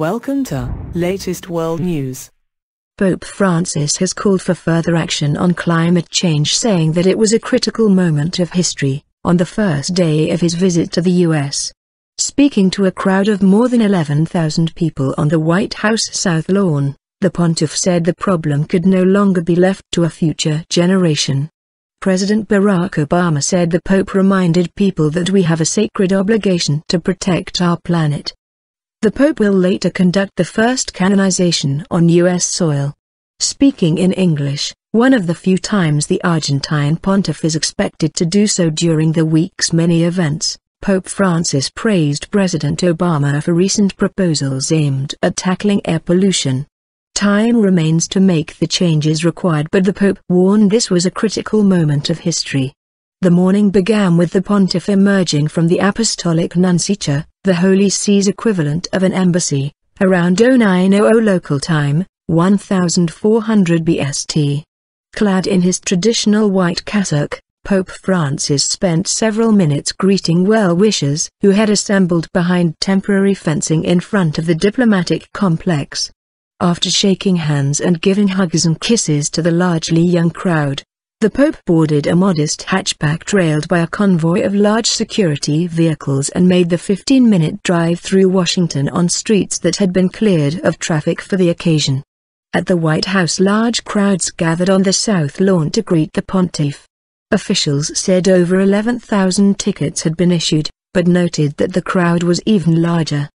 Welcome to latest world news. Pope Francis has called for further action on climate change, saying that it was a critical moment of history, on the first day of his visit to the U.S. Speaking to a crowd of more than 11,000 people on the White House South Lawn, the pontiff said the problem could no longer be left to a future generation. President Barack Obama said the Pope reminded people that we have a sacred obligation to protect our planet. The Pope will later conduct the first canonization on U.S. soil. Speaking in English, one of the few times the Argentine pontiff is expected to do so during the week's many events, Pope Francis praised President Obama for recent proposals aimed at tackling air pollution. Time remains to make the changes required, but the Pope warned this was a critical moment of history. The morning began with the pontiff emerging from the Apostolic Nunciature, the Holy See's equivalent of an embassy, around 0900 local time, 1400 BST. Clad in his traditional white cassock, Pope Francis spent several minutes greeting well-wishers who had assembled behind temporary fencing in front of the diplomatic complex. After shaking hands and giving hugs and kisses to the largely young crowd, the Pope boarded a modest hatchback trailed by a convoy of large security vehicles and made the 15-minute drive through Washington on streets that had been cleared of traffic for the occasion. At the White House, large crowds gathered on the South Lawn to greet the pontiff. Officials said over 11,000 tickets had been issued, but noted that the crowd was even larger.